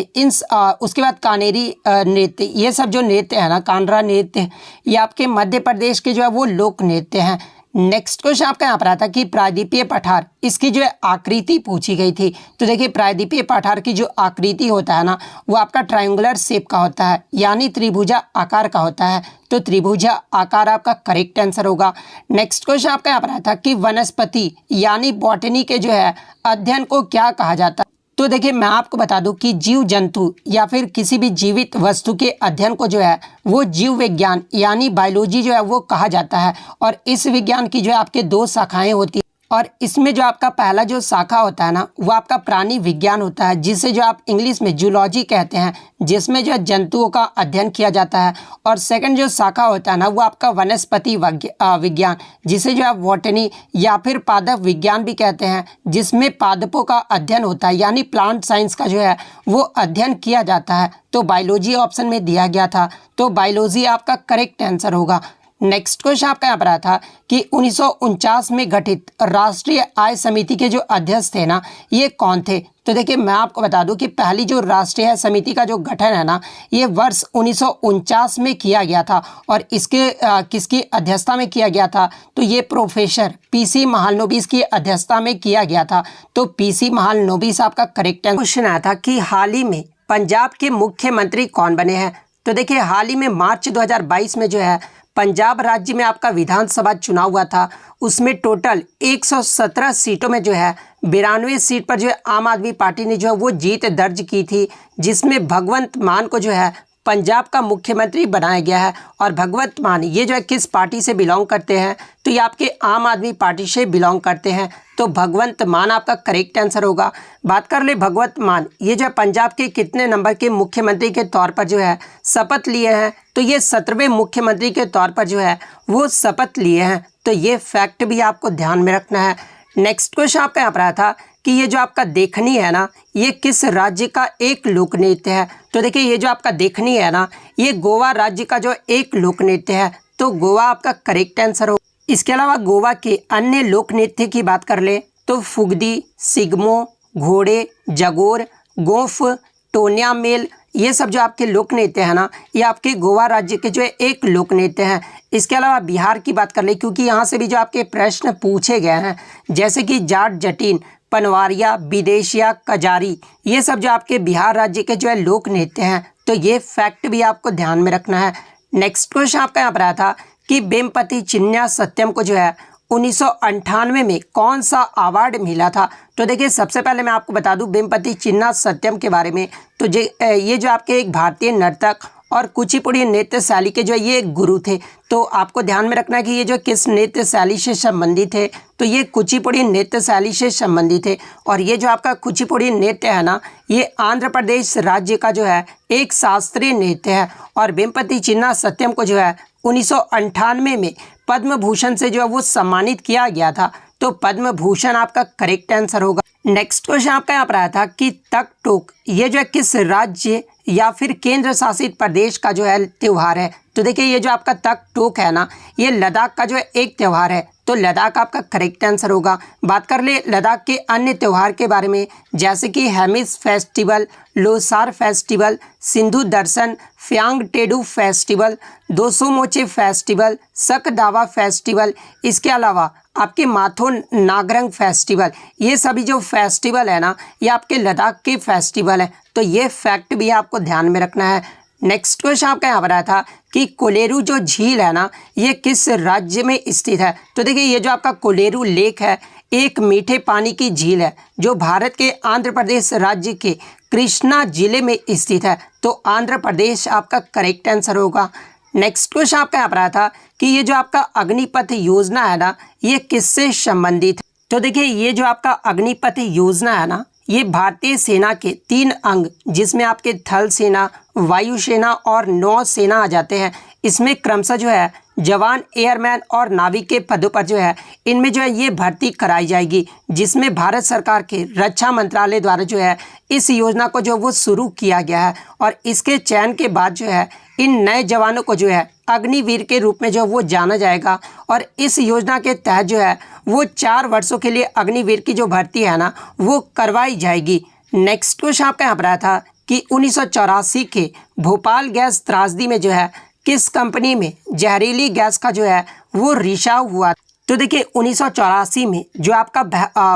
उसके बाद कानेरी नृत्य, ये सब जो नृत्य है ना, कानरा नृत्य, ये आपके मध्य प्रदेश के जो है वो लोक नृत्य हैं। नेक्स्ट क्वेश्चन आपका यहाँ पर आता है कि प्रायद्वीपीय पठार इसकी जो है आकृति पूछी गई थी। तो देखिए प्रायद्वीपीय पठार की जो आकृति होता है ना वो आपका ट्रायंगुलर शेप का होता है, यानी त्रिभुजा आकार का होता है। तो त्रिभुजा आकार आपका करेक्ट आंसर होगा। नेक्स्ट क्वेश्चन आपका यहाँ पर आया था कि वनस्पति यानी बॉटनी के जो है अध्ययन को क्या कहा जाता है। तो देखिए मैं आपको बता दूं कि जीव जंतु या फिर किसी भी जीवित वस्तु के अध्ययन को जो है वो जीव विज्ञान यानी बायोलॉजी जो है वो कहा जाता है। और इस विज्ञान की जो है आपके 2 शाखाएं होती हैं, और इसमें जो आपका पहला जो शाखा होता है ना वो आपका प्राणी विज्ञान होता है, जिसे जो आप इंग्लिश में जूलॉजी कहते हैं, जिसमें जो है जंतुओं का अध्ययन किया जाता है। और सेकंड जो शाखा होता है ना वो आपका वनस्पति विज्ञान, जिसे जो आप बॉटनी या फिर पादप विज्ञान भी कहते हैं, जिसमें पादपों का अध्ययन होता है, यानी प्लांट साइंस का जो है वो अध्ययन किया जाता है। तो बायोलॉजी ऑप्शन में दिया गया था। तो बायोलॉजी आपका करेक्ट आंसर होगा। नेक्स्ट क्वेश्चन आपका यहाँ पर आया था कि 1949 में गठित राष्ट्रीय आय समिति के जो अध्यक्ष थे ना ये कौन थे। तो देखिए मैं आपको बता दूं कि पहली जो राष्ट्रीय आय समिति का जो गठन है ना ये वर्ष 1949 में किया गया था। और इसके किसकी अध्यक्षता में किया गया था, तो ये प्रोफेसर PC महालनोबिस की अध्यक्षता में किया गया था। तो PC महालनोबिस आपका करेक्ट क्वेश्चन आया था कि हाल ही में पंजाब के मुख्यमंत्री कौन बने हैं। तो देखिए हाल ही में मार्च 2022 में जो है पंजाब राज्य में आपका विधानसभा चुनाव हुआ था। उसमें टोटल 117 सीटों में जो है 92 सीट पर जो है आम आदमी पार्टी ने जो है वो जीत दर्ज की थी, जिसमें भगवंत मान को जो है पंजाब का मुख्यमंत्री बनाया गया है। और भगवंत मान ये जो है किस पार्टी से बिलोंग करते हैं, तो ये आपके आम आदमी पार्टी से बिलोंग करते हैं। तो भगवंत मान आपका करेक्ट आंसर होगा। बात कर ले भगवंत मान ये जो है पंजाब के कितने नंबर के मुख्यमंत्री के तौर पर जो है शपथ लिए हैं, तो ये 17वें मुख्यमंत्री के तौर पर जो है वो शपथ लिए हैं। तो ये फैक्ट भी आपको ध्यान में रखना है। नेक्स्ट क्वेश्चन आपका यहाँ पर आया था कि ये जो आपका देखनी है ना ये किस राज्य का एक लोक नृत्य है। तो देखिए ये जो आपका देखनी है ना ये गोवा राज्य का जो एक लोक नृत्य है। तो गोवा आपका करेक्ट आंसर हो। इसके अलावा गोवा के अन्य लोक नृत्य की बात कर ले तो फुगदी, सिगमो, घोड़े, जगोर, गोफ, टोनिया मेल, ये सब जो आपके लोक नृत्य है ना ये आपके गोवा राज्य के जो है एक लोक नृत्य हैं। इसके अलावा बिहार की बात कर ले, क्योंकि यहाँ से भी जो आपके प्रश्न पूछे गए हैं, जैसे कि जाट जटिन, पनवारिया, विदेशिया, कजारी, ये सब जो आपके बिहार राज्य के जो है लोक नृत्य हैं। तो ये फैक्ट भी आपको ध्यान में रखना है। नेक्स्ट क्वेश्चन आपका यहाँ पर आया था कि वेम्पति चिन्या सत्यम को जो है 1998 में कौन सा अवार्ड मिला था? तो देखिए सबसे पहले मैं आपको बता दूं वेम्पति चिन्ना सत्यम के बारे में। तो ये जो आपके एक भारतीय नर्तक और कुचिपुड़ी नृत्य शैली के जो ये गुरु थे। तो आपको ध्यान में रखना है कि ये जो किस नृत्य शैली से संबंधित है, तो ये कुचिपुड़ी नृत्य शैली से संबंधित है। और ये जो आपका कुचिपुड़ी नृत्य है ना, ये आंध्र प्रदेश राज्य का जो है एक शास्त्रीय नृत्य है। और वेम्पति चिन्ना सत्यम को जो है 1998 में पद्म भूषण से जो है वो सम्मानित किया गया था। तो पद्म भूषण आपका करेक्ट आंसर होगा। नेक्स्ट क्वेश्चन आपका यहाँ पर आया था कि तक टोक ये जो है किस राज्य या फिर केंद्र शासित प्रदेश का जो है त्यौहार है? तो देखिए ये जो आपका तक टोक है ना, ये लद्दाख का जो है एक त्यौहार है। तो लद्दाख आपका करेक्ट आंसर होगा। बात कर ले लद्दाख के अन्य त्यौहार के बारे में, जैसे कि हेमिस फेस्टिवल, लोसार फेस्टिवल, सिंधु दर्शन, फ्यांग टेडू फेस्टिवल, दोसो मोचे फेस्टिवल, सकदावा फेस्टिवल, इसके अलावा आपके माथो नागरंग फेस्टिवल। ये सभी जो फेस्टिवल है ना, ये आपके लद्दाख के फेस्टिवल है। तो ये फैक्ट भी आपको ध्यान में रखना है। नेक्स्ट क्वेश्चन आपका यहाँ पर आया था कि कोलेरू जो झील है ना, ये किस राज्य में स्थित है? तो देखिए ये जो आपका कोलेरू लेक है एक मीठे पानी की झील है जो भारत के आंध्र प्रदेश राज्य के कृष्णा जिले में स्थित है। तो आंध्र प्रदेश आपका करेक्ट आंसर होगा। नेक्स्ट क्वेश्चन आपका यहाँ पर आया था कि ये जो आपका अग्निपथ योजना है ना, ये किससे संबंधित है? तो देखिए ये जो आपका अग्निपथ योजना है ना, ये भारतीय सेना के 3 अंग जिसमें आपके थल सेना, वायुसेना और नौसेना आ जाते हैं, इसमें क्रमशः जो है जवान, एयरमैन और नाविक के पदों पर जो है इनमें जो है ये भर्ती कराई जाएगी, जिसमें भारत सरकार के रक्षा मंत्रालय द्वारा जो है इस योजना को जो वो शुरू किया गया है। और इसके चयन के बाद जो है इन नए जवानों को जो है अग्निवीर के रूप में जो वो जाना जाएगा। और इस योजना के तहत जो है वो 4 वर्षों के लिए अग्निवीर की जो भर्ती है ना, वो करवाई जाएगी। नेक्स्ट क्वेश्चन आपका यहाँ पर आया था कि 1984 के भोपाल गैस त्रासदी में जो है किस कंपनी में जहरीली गैस का जो है वो रिसाव हुआ? तो देखिए 1984 में जो आपका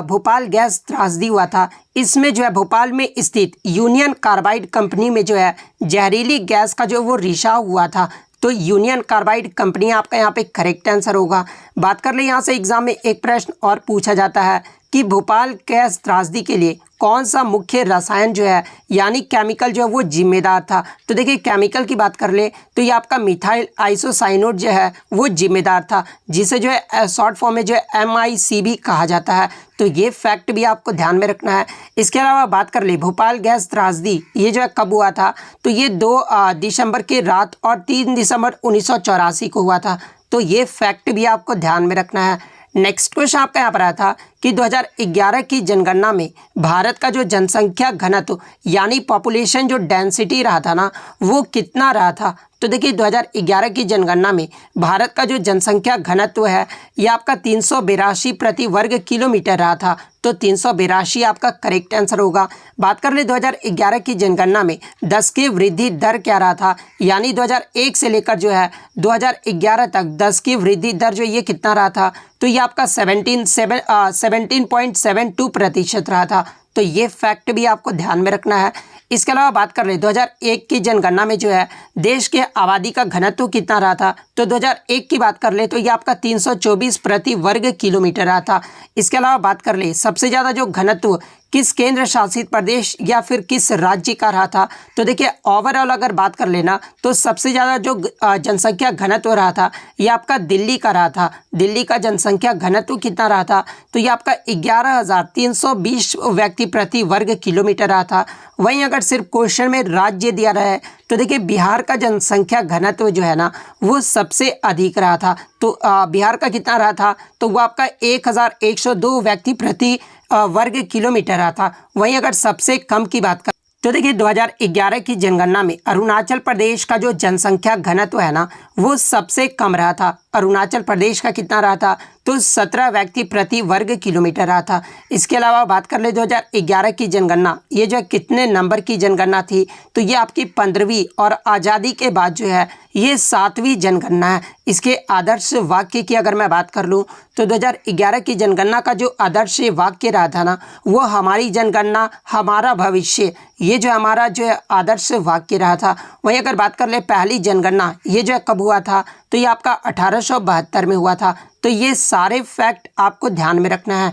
भोपाल गैस त्रासदी हुआ था, इसमें जो है भोपाल में स्थित यूनियन कार्बाइड कंपनी में जो है जहरीली गैस का जो वो रिसाव हुआ था। तो यूनियन कार्बाइड कंपनी आपका यहाँ पे करेक्ट आंसर होगा। बात कर ले यहाँ से एग्जाम में एक प्रश्न और पूछा जाता है कि भोपाल गैस त्रासदी के लिए कौन सा मुख्य रसायन जो है यानी केमिकल जो है वो जिम्मेदार था? तो देखिए केमिकल की बात कर ले तो ये आपका मिथाइल आइसोसाइनेट जो है वो जिम्मेदार था, जिसे जो है शॉर्ट फॉर्म में जो है MIC भी कहा जाता है। तो ये फैक्ट भी आपको ध्यान में रखना है। इसके अलावा बात कर ले भोपाल गैस त्रासदी ये जो है कब हुआ था? तो ये 2 दिसंबर की रात और 3 दिसंबर 1984 को हुआ था। तो ये फैक्ट भी आपको ध्यान में रखना है। नेक्स्ट क्वेश्चन आपका यहाँ पर आया था कि 2011 की जनगणना में भारत का जो जनसंख्या घनत्व यानी पॉपुलेशन जो डेंसिटी रहा था ना, वो कितना रहा था? तो देखिए 2011 की जनगणना में भारत का जो जनसंख्या घनत्व है ये आपका 382 प्रति वर्ग किलोमीटर रहा था। तो 382 आपका करेक्ट आंसर होगा। बात कर ले 2011 की जनगणना में 10 की वृद्धि दर क्या रहा था? यानी 2001 से लेकर जो है 2011 तक 10 की वृद्धि दर जो ये कितना रहा था? तो ये आपका 17.72% रहा था। तो ये फैक्ट भी आपको ध्यान में रखना है। इसके अलावा बात कर ले 2001 की जनगणना में जो है देश के आबादी का घनत्व कितना रहा था? तो 2001 की बात कर ले तो ये आपका 324 प्रति वर्ग किलोमीटर रहा था। इसके अलावा बात कर ले सबसे ज़्यादा जो घनत्व किस केंद्र शासित प्रदेश या फिर किस राज्य का रहा था? तो देखिए ओवरऑल अगर बात कर लेना तो सबसे ज़्यादा जो जनसंख्या घनत्व रहा था ये आपका दिल्ली का रहा था। दिल्ली का जनसंख्या घनत्व कितना रहा था? तो ये आपका 11,320 व्यक्ति प्रति वर्ग किलोमीटर रहा था। वहीं अगर सिर्फ क्वेश्चन में राज्य दिया रहा है तो देखिए बिहार का जनसंख्या घनत्व जो है ना वो सबसे अधिक रहा था। तो बिहार का कितना रहा था? तो वो आपका 1,102 व्यक्ति प्रति वर्ग किलोमीटर रहा था। वहीं अगर सबसे कम की बात कर तो देखिए 2011 की जनगणना में अरुणाचल प्रदेश का जो जनसंख्या घनत्व है ना वो सबसे कम रहा था। अरुणाचल प्रदेश का कितना रहा था? तो 17 व्यक्ति प्रति वर्ग किलोमीटर रहा था। इसके अलावा बात कर ले 2011 की जनगणना ये जो कितने नंबर की जनगणना थी? तो ये आपकी 15वीं और आज़ादी के बाद जो है ये 7वीं जनगणना है। इसके आदर्श वाक्य की अगर मैं बात कर लूँ तो 2011 की जनगणना का जो आदर्श वाक्य रहा था ना वो हमारी जनगणना हमारा भविष्य, ये जो हमारा जो है आदर्श वाक्य रहा था। वहीं अगर बात कर ले पहली जनगणना ये जो कब हुआ था? तो ये आपका 1872 में हुआ था। तो ये सारे फैक्ट आपको ध्यान में रखना है।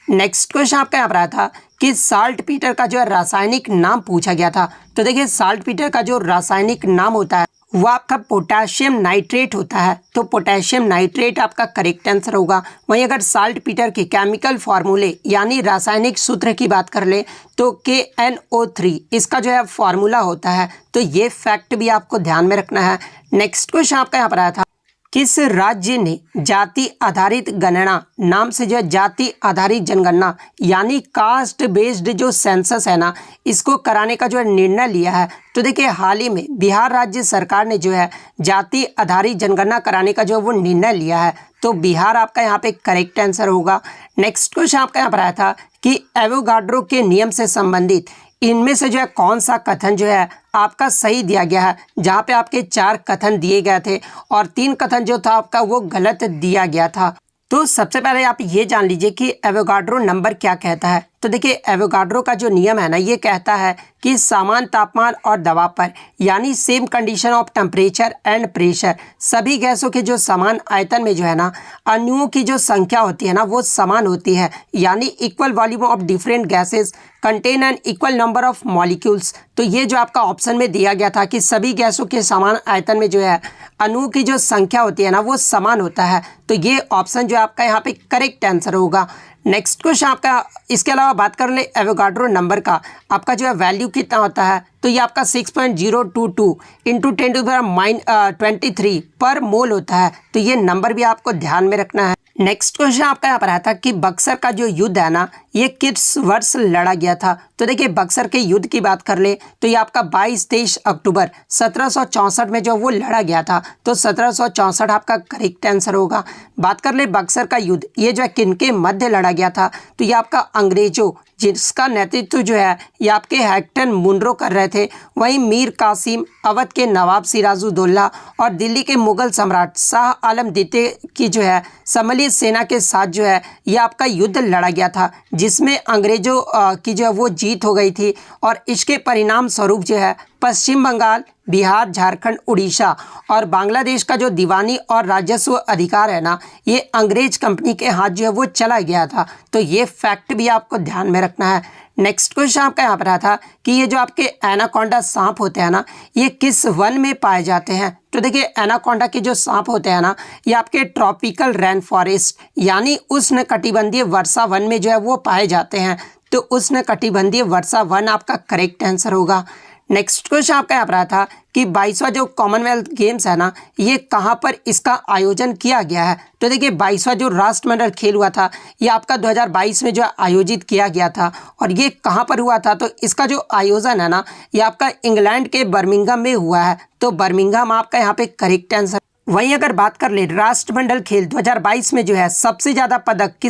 नेक्स्ट क्वेश्चन आपका यहाँ पर आया था कि साल्ट पीटर का जो है रासायनिक नाम पूछा गया था। तो देखिए साल्ट पीटर का जो रासायनिक नाम होता है वो आपका पोटेशियम नाइट्रेट होता है। तो पोटेशियम नाइट्रेट आपका करेक्ट आंसर होगा। वहीं अगर साल्ट पीटर के केमिकल फार्मूले यानी रासायनिक सूत्र की बात कर ले तो KNO3 इसका जो है फार्मूला होता है। तो ये फैक्ट भी आपको ध्यान में रखना है। नेक्स्ट क्वेश्चन आपका यहाँ पर आया था, किस राज्य ने जाति आधारित गणना नाम से जो है जाति आधारित जनगणना यानी कास्ट बेस्ड जो सेंसस है ना इसको कराने का जो है निर्णय लिया है। तो देखिए हाल ही में बिहार राज्य सरकार ने जो है जाति आधारित जनगणना कराने का जो वो निर्णय लिया है। तो बिहार आपका यहाँ पे करेक्ट आंसर होगा। नेक्स्ट क्वेश्चन आपका यहाँ पर आया था कि एवोगाड्रो के नियम से संबंधित इनमें से जो है कौन सा कथन जो है आपका सही दिया गया है। जहाँ पे आपके 4 कथन दिए गए थे और 3 कथन जो था आपका वो गलत दिया गया था। तो सबसे पहले आप ये जान लीजिए कि एवोगाड्रो नंबर क्या कहता है। तो देखिए एवोगाड्रो का जो नियम है ना ये कहता है कि समान तापमान और दबाव पर यानी same condition of temperature and pressure सभी गैसों के जो समान आयतन में जो है ना अणुओं की जो संख्या होती है ना वो समान होती है। यानी equal volume of different gases contain an equal number of molecules. तो ये जो आपका ऑप्शन में दिया गया था कि सभी गैसों के समान आयतन में जो है अणुओं की जो संख्या होती है ना वो समान होता है। तो ये ऑप्शन जो आपका यहाँ पे करेक्ट आंसर होगा। नेक्स्ट क्वेश्चन आपका इसके अलावा बात कर ले एवोगाड्रो नंबर का आपका जो है वैल्यू कितना होता है। तो ये आपका 6.022 इंटू 10⁻23 पर मोल होता है। तो ये नंबर भी आपको ध्यान में रखना है। नेक्स्ट क्वेश्चन आपका यहाँ पर आया था कि बक्सर का जो युद्ध है ना ये किस वर्ष लड़ा गया था। तो देखिए बक्सर के युद्ध की बात कर ले तो ये आपका 22-23 अक्टूबर 1764 में जो वो लड़ा गया था। तो 1764 आपका करेक्ट आंसर होगा। बात कर ले बक्सर का युद्ध ये जो है किनके मध्य लड़ा गया था। तो ये आपका अंग्रेजों जिसका नेतृत्व जो है ये आपके हैक्टन मुनरो कर रहे थे। वहीं मीर कासिम, अवध के नवाब सिराजुद्दौला और दिल्ली के मुगल सम्राट शाह आलम द्वितीय की जो है सम्मिलित सेना के साथ जो है ये आपका युद्ध लड़ा गया था, जिसमें अंग्रेजों की जो है वो जीत हो गई थी। और इसके परिणाम स्वरूप जो है पश्चिम बंगाल, बिहार, झारखंड, उड़ीसा और बांग्लादेश का जो दीवानी और राजस्व अधिकार है ना ये अंग्रेज कंपनी के हाथ जो है वो चला गया था। तो ये फैक्ट भी आपको ध्यान में रखना है। नेक्स्ट क्वेश्चन आपका यहाँ पर आया था कि ये जो आपके एनाकोंडा सांप होते हैं ना ये किस वन में पाए जाते हैं। तो देखिए एनाकोंडा के जो सांप होते हैं ना ये आपके ट्रॉपिकल रेन फॉरेस्ट यानी उष्णकटिबंधीय वर्षा वन में जो है वो पाए जाते हैं। तो उष्णकटिबंधीय वर्षा वन आपका करेक्ट आंसर होगा। नेक्स्ट क्वेश्चन आपका यहाँ पर आया था कि 22वां जो कॉमनवेल्थ गेम्स है ना ये कहाँ पर इसका आयोजन किया गया है। तो देखिए 22वां जो राष्ट्रमंडल खेल हुआ था ये आपका 2022 में जो आयोजित किया गया था। और ये कहाँ पर हुआ था तो इसका जो आयोजन है ना ये आपका इंग्लैंड के बर्मिंघम में हुआ है। तो बर्मिंघम आपका यहाँ पे करेक्ट आंसर। वहीं अगर बात कर ले राष्ट्रमंडल खेल 2022 में जो है सबसे ज़्यादा पदक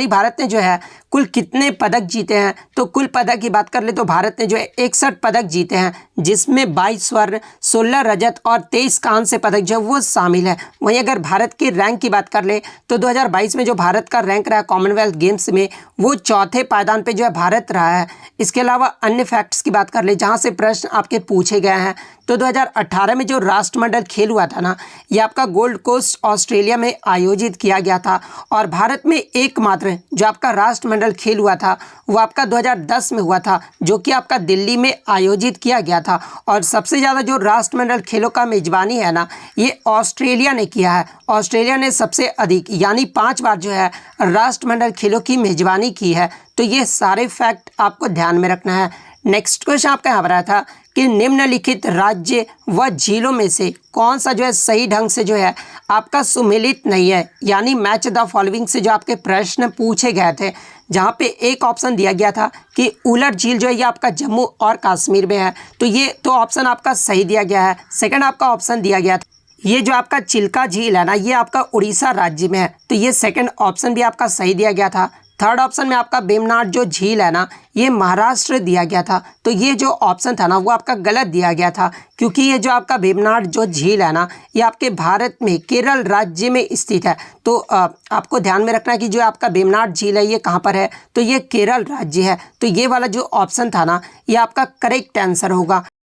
भारत ने जो है कुल कितने पदक जीते हैं। तो कुल पदक की बात कर ले तो भारत ने जो है 61 पदक जीते हैं, जिसमें 22 स्वर्ण, 16 रजत और 23 कांस्य पदक जो है वो शामिल है। वहीं अगर भारत की रैंक की बात कर ले तो 2022 में जो भारत का रैंक रहा कॉमनवेल्थ गेम्स में वो चौथे पायदान पे जो है भारत रहा है। इसके अलावा अन्य फैक्ट्स की बात कर ले जहाँ से प्रश्न आपके पूछे गए हैं तो 2018 में जो राष्ट्रमंडल खेल हुआ था ना ये आपका गोल्ड कोस्ट ऑस्ट्रेलिया में आयोजित किया गया था। और भारत में एकमात्र जो आपका राष्ट्रमंडल खेल हुआ था वो आपका 2010 में हुआ था, जो कि आपका दिल्ली में आयोजित किया गया था। और सबसे ज़्यादा जो राष्ट्रमंडल खेलों का मेजबानी है ना ये ऑस्ट्रेलिया ने किया है। ऑस्ट्रेलिया ने सबसे अधिक यानी 5 बार जो है राष्ट्रमंडल खेलों की मेजबानी की है। तो ये सारे फैक्ट आपको ध्यान में रखना है। नेक्स्ट क्वेश्चन आपका यहाँ पर आया था कि निम्नलिखित राज्य व झीलों में से कौन सा जो है सही ढंग से जो है आपका सुमेलित नहीं है, यानी मैच द फॉलोइंग से जो आपके प्रश्न पूछे गए थे। जहाँ पे एक ऑप्शन दिया गया था कि उलट झील जो है ये आपका जम्मू और कश्मीर में है। तो ये तो ऑप्शन आपका सही दिया गया है। सेकंड आपका ऑप्शन दिया गया था ये जो आपका चिल्का झील है ना ये आपका उड़ीसा राज्य में है। तो ये सेकंड ऑप्शन भी आपका सही दिया गया था। थर्ड ऑप्शन में आपका वेम्बनाड जो झील है ना ये महाराष्ट्र दिया गया था। तो ये जो ऑप्शन था ना वो आपका गलत दिया गया था, क्योंकि ये जो आपका वेम्बनाड जो झील है ना ये आपके भारत में केरल राज्य में स्थित है। तो आपको ध्यान में रखना कि जो आपका वेम्बनाड झील है ये कहाँ पर है तो ये केरल राज्य है। तो ये वाला जो ऑप्शन था ना ये आपका करेक्ट आंसर होगा।